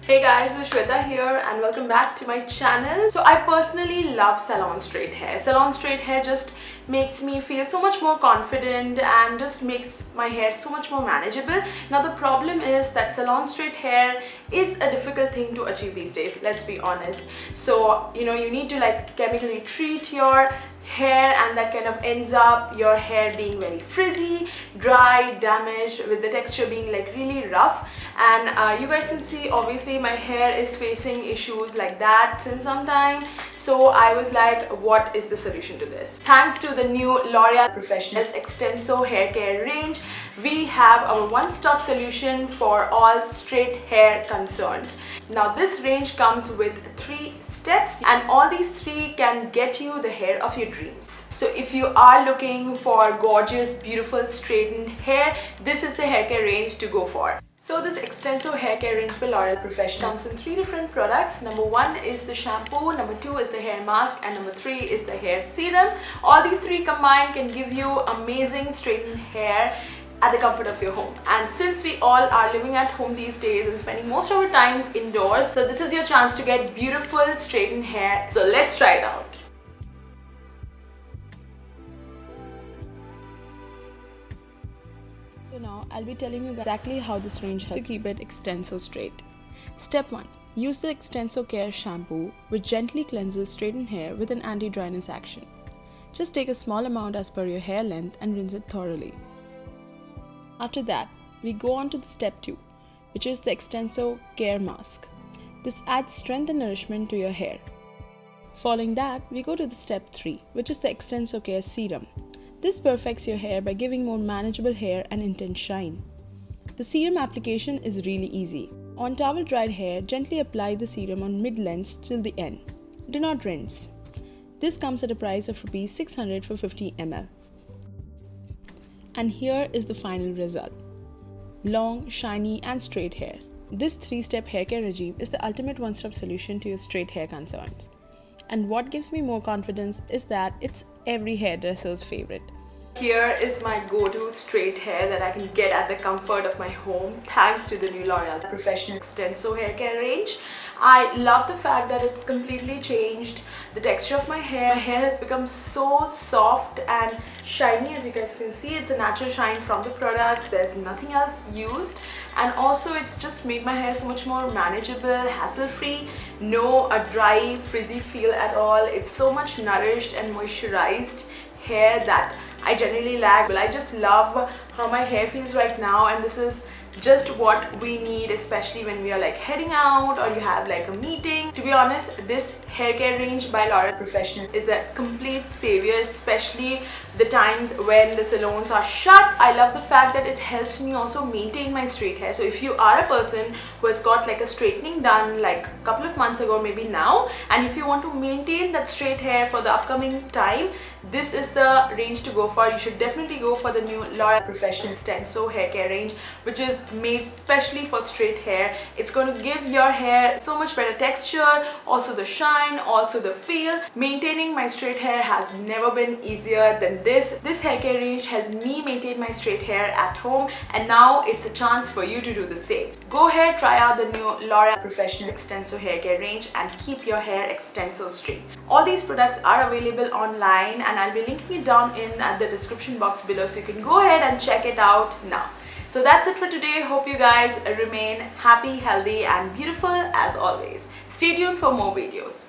Hey guys, this is Shweta here and welcome back to my channel. So I personally love salon straight hair. Salon straight hair just makes me feel so much more confident and just makes my hair so much more manageable. Now the problem is that salon straight hair is a difficult thing to achieve these days, let's be honest. So you need to like chemically treat your hair, and that kind of ends up your hair being very frizzy, dry, damaged, with the texture being like really rough. And you guys can see obviously my hair is facing issues like that since some time. So I was like, what is the solution to this? Thanks to the new L'Oreal Professional Extenso hair care range, we have our one-stop solution for all straight hair concerns. Now this range comes with 3 steps, and all these 3 can get you the hair of your dreams. So if you are looking for gorgeous, beautiful straightened hair, this is the hair care range to go for. So this Extenso hair care range by L'Oreal Professional comes in 3 different products. Number 1 is the shampoo, number 2 is the hair mask, and number 3 is the hair serum. All these 3 combined can give you amazing straightened hair at the comfort of your home. And since we all are living at home these days and spending most of our times indoors, so this is your chance to get beautiful straightened hair. So let's try it out. So now I'll be telling you exactly how this range helps to keep it Extenso straight. Step 1. Use the Extenso Care shampoo, which gently cleanses straightened hair with an anti-dryness action. Just take a small amount as per your hair length and rinse it thoroughly. After that, we go on to the step 2, which is the Extenso Care Mask. This adds strength and nourishment to your hair. Following that, we go to the step 3, which is the Extenso Care Serum. This perfects your hair by giving more manageable hair and intense shine. The serum application is really easy. On towel dried hair, gently apply the serum on mid-length till the end. Do not rinse. This comes at a price of Rs 600 for 50 ml. And here is the final result. Long, shiny and straight hair. This 3-step hair care regime is the ultimate one-stop solution to your straight hair concerns. And what gives me more confidence is that it's every hairdresser's favorite. Here is my go-to straight hair that I can get at the comfort of my home thanks to the new L'Oreal Professional Extenso hair care range. I love the fact that it's completely changed the texture of my hair. My hair has become so soft and shiny, as you guys can see. It's a natural shine from the products. There's nothing else used, and also it's just made my hair so much more manageable, hassle-free, no a dry, frizzy feel at all. It's so much nourished and moisturized hair that I generally lack. Well, I just love how my hair feels right now, and this is just what we need, especially when we are like heading out or you have like a meeting. To be honest, this hair care range by L'Oreal Professional is a complete savior, especially the times when the salons are shut. I love the fact that it helps me also maintain my straight hair. So if you are a person who has got like a straightening done like a couple of months ago, maybe now, and if you want to maintain that straight hair for the upcoming time, this is the range to go for. You should definitely go for the new L'Oreal Professional Extenso hair care range, which is made specially for straight hair. It's going to give your hair so much better texture, also the shine, also the feel. Maintaining my straight hair has never been easier than this. This hair care range helped me maintain my straight hair at home, and now it's a chance for you to do the same. Go ahead, try out the new L'Oreal Professional Extenso hair care range and keep your hair Extenso straight. All these products are available online, and I'll be linking it down in the description box below, so you can go ahead and check it out now. So that's it for today. Hope you guys remain happy, healthy and beautiful as always. Stay tuned for more videos.